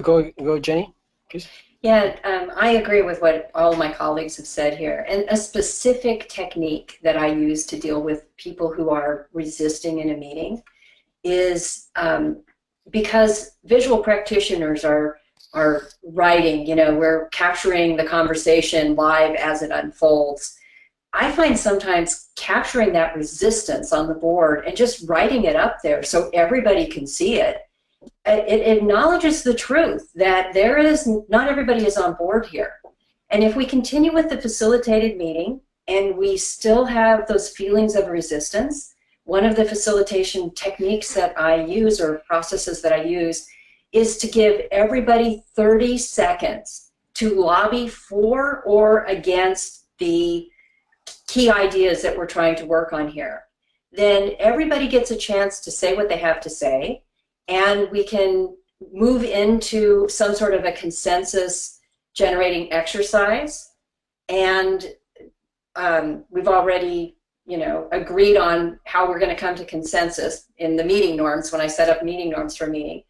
Go, Jenny, please. Yeah, I agree with what all my colleagues have said here. And a specific technique that I use to deal with people who are resisting in a meeting is because visual practitioners are writing, you know, we're capturing the conversation live as it unfolds. I find sometimes capturing that resistance on the board and just writing it up there so everybody can see it. It acknowledges the truth that not everybody is on board here. And if we continue with the facilitated meeting and we still have those feelings of resistance, one of the facilitation techniques that I use, or processes that I use, is to give everybody 30 seconds to lobby for or against the key ideas that we're trying to work on here. Then everybody gets a chance to say what they have to say, and we can move into some sort of a consensus generating exercise. And we've already, agreed on how we're going to come to consensus in the meeting norms when I set up meeting norms for a meeting.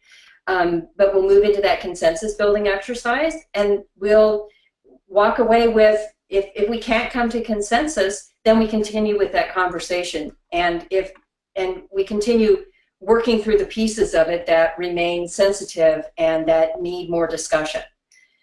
But we'll move into that consensus building exercise, and we'll walk away with, if we can't come to consensus, then we continue with that conversation. And we continue working through the pieces of it that remain sensitive and that need more discussion.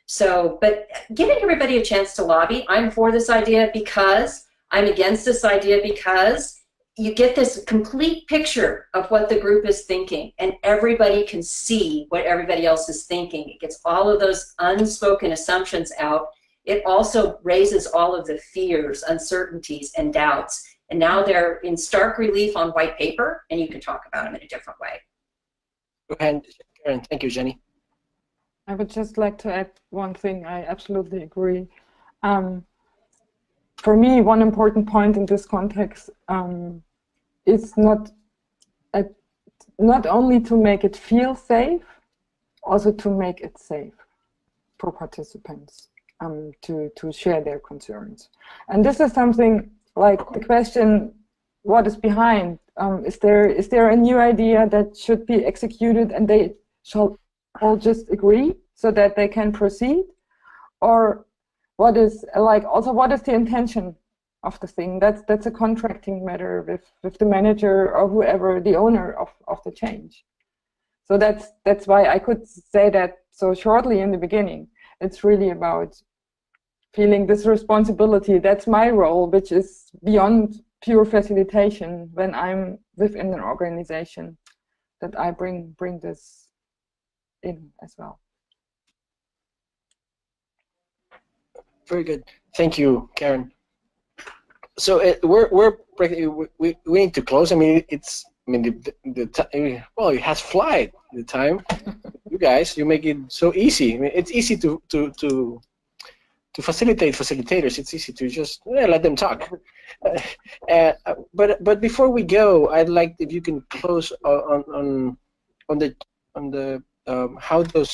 So, but giving everybody a chance to lobby, I'm for this idea because, I'm against this idea because, you get this complete picture of what the group is thinking, and everybody can see what everybody else is thinking. It gets all of those unspoken assumptions out. It also raises all of the fears, uncertainties, and doubts. And now they're in stark relief on white paper, and you can talk about them in a different way. Go ahead, Karen. Thank you, Jenny. I would just like to add one thing. I absolutely agree. For me, one important point in this context is not only to make it feel safe, also to make it safe for participants to share their concerns. And this is something like the question, what is behind? Is there a new idea that should be executed and they shall all just agree so that they can proceed? Or what is the intention of the thing? That's a contracting matter with the manager or whoever, the owner of the change. So that's why I could say that so shortly in the beginning. It's really about feeling this responsibility. That's my role, which is beyond pure facilitation when I'm within an organization, that I bring this in as well. Very good. Thank you, Karen. So we need to close. I mean, well, it has flight, the time. You guys, you make it so easy. I mean, it's easy to facilitate facilitators. It's easy to just let them talk. But before we go, I'd like if you can close on the how the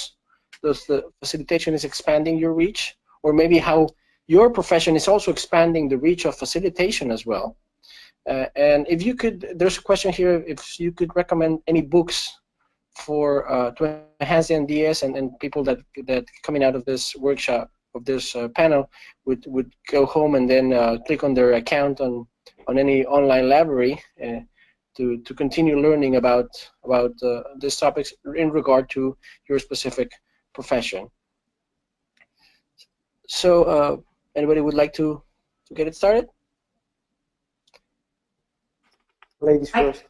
facilitation is expanding your reach, or maybe how your profession is also expanding the reach of facilitation as well. And if you could, there's a question here, if you could recommend any books for to enhance the NDS and people that coming out of this workshop, of this panel, would go home and then click on their account on any online library to continue learning about these topics in regard to your specific profession. So anybody would like to get it started? Ladies first.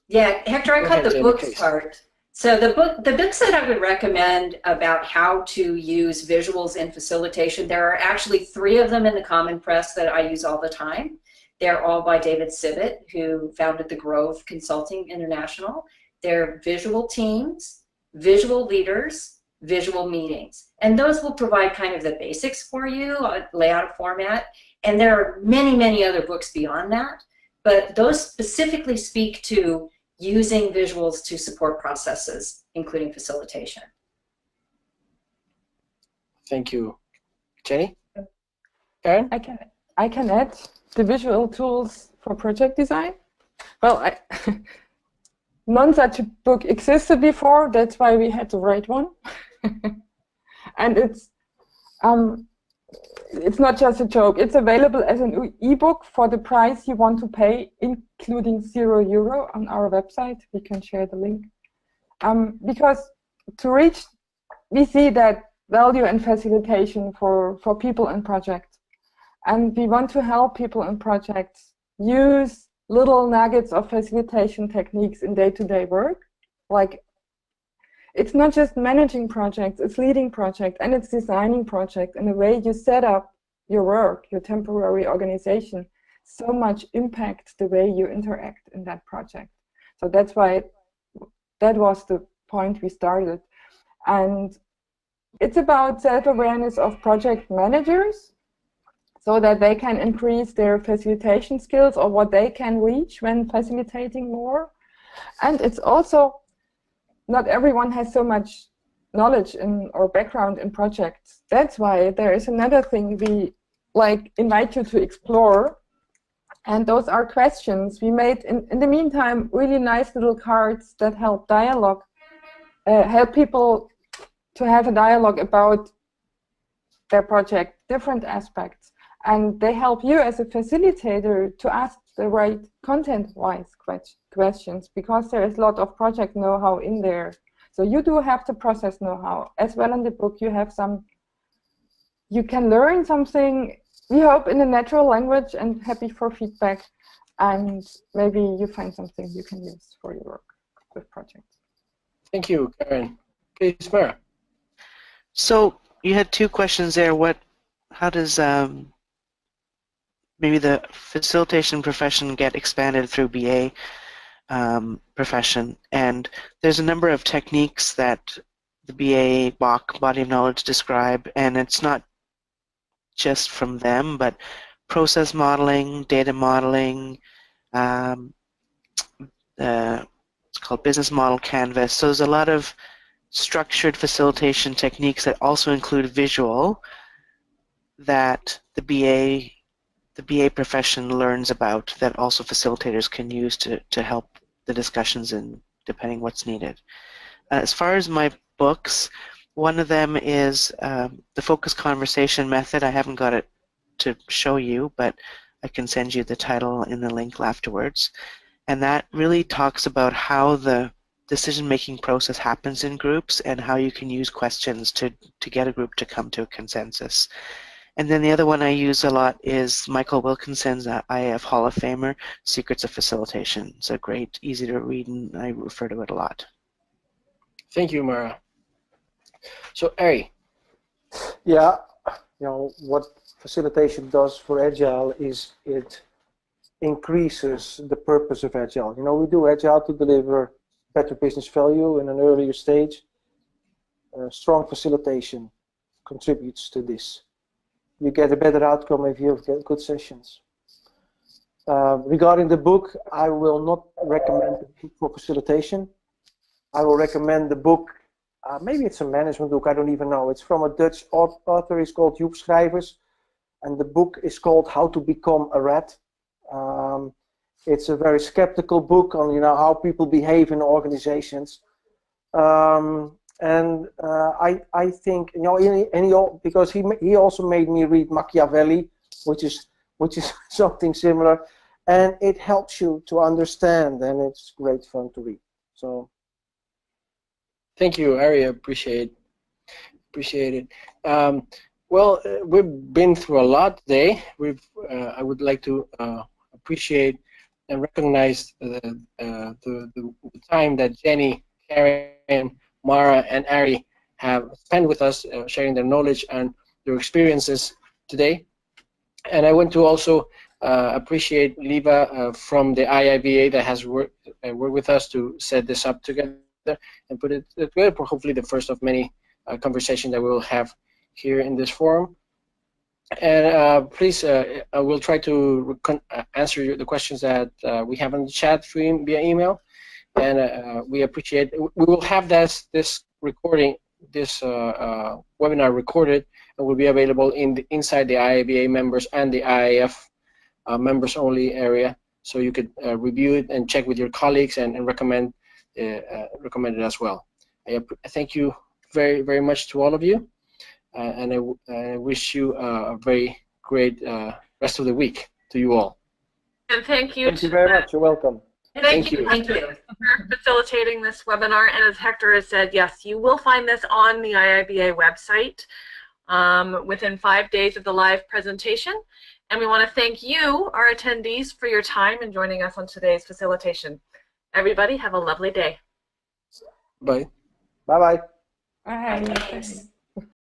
Yeah, Hector, I cut the books part. So the books that I would recommend about how to use visuals in facilitation, there are actually 3 of them in the Common Press that I use all the time. They're all by David Sivit, who founded the Grove Consulting International. They're visual teams, visual leaders, visual meetings. And those will provide kind of the basics for you, layout format. And there are many, many other books beyond that. But those specifically speak to using visuals to support processes, including facilitation. Thank you. Jenny? Karen? I can add the visual tools for project design. Well, none such a book existed before. That's why we had to write one. And it's not just a joke. It's available as an e-book for the price you want to pay, including €0 on our website. We can share the link. Because to reach, we see that value and facilitation for people and projects. And we want to help people and projects use little nuggets of facilitation techniques in day-to-day work. Like, it's not just managing projects, it's leading projects, and it's designing projects in a way you set up your work, your temporary organization, so much impact the way you interact in that project. So that's why that was the point we started. And it's about self-awareness of project managers so that they can increase their facilitation skills or what they can reach when facilitating more. And it's also, not everyone has so much knowledge in or background in projects. That's why there is another thing we invite you to explore. And those are questions. We made, in the meantime, really nice little cards that help dialogue, help people to have a dialogue about their project, different aspects. And they help you as a facilitator to ask the right content-wise questions, because there is a lot of project know-how in there. So you do have the process know-how. As well in the book, you have you can learn something, we hope, in a natural language, and happy for feedback. And maybe you find something you can use for your work with projects. Thank you, Karen. Please, Mara. So you had two questions there. How does maybe the facilitation profession get expanded through BA profession? And there's a number of techniques that the BA body of knowledge describe, and it's not just from them, but process modeling, data modeling, it's called business model canvas. So there's a lot of structured facilitation techniques that also include visual that the BA profession learns about, that also facilitators can use to help the discussions in depending what's needed. As far as my books, one of them is the focused conversation method. I haven't got it to show you, but I can send you the title in the link afterwards. And that really talks about how the decision-making process happens in groups and how you can use questions to get a group to come to a consensus. And then the other one I use a lot is Michael Wilkinson's IAF Hall of Famer, Secrets of Facilitation. It's a great, easy to read, and I refer to it a lot. Thank you, Mara. So, Arie. Yeah, what facilitation does for Agile is it increases the purpose of Agile. We do Agile to deliver better business value in an earlier stage. Strong facilitation contributes to this. You get a better outcome if you have good sessions. Regarding the book, I will not recommend the book for facilitation. I will recommend the book, maybe it's a management book, I don't even know. It's from a Dutch author, he's called Joep Schrijvers, and the book is called How to Become a Rat. It's a very skeptical book on how people behave in organizations. And I think because he also made me read Machiavelli, which is something similar, and it helps you to understand, and it's great fun to read. So thank you, Arie. Appreciate it. Well, we've been through a lot today. I would like to appreciate and recognize the time that Jenny, Karen, Mara, and Arie have spent with us, sharing their knowledge and their experiences today. And I want to also appreciate Liva from the IIBA that has worked with us to set this up together and put it together for hopefully the first of many conversations that we will have here in this forum. And please, I will try to answer the questions that we have in the chat via email. And we appreciate. We will have this recording, this webinar recorded, and will be available inside the IIBA members and the IIF members only area. So you could review it and check with your colleagues and recommend it as well. I thank you very, very much to all of you, and I wish you a very great rest of the week to you all. And thank you. Thank you very much. You're welcome. Thank you. Thank you. For facilitating this webinar. And as Hector has said, yes, you will find this on the IIBA website within 5 days of the live presentation. And we want to thank you, our attendees, for your time and joining us on today's facilitation. Everybody, have a lovely day. Bye. Bye-bye. Bye. Thanks.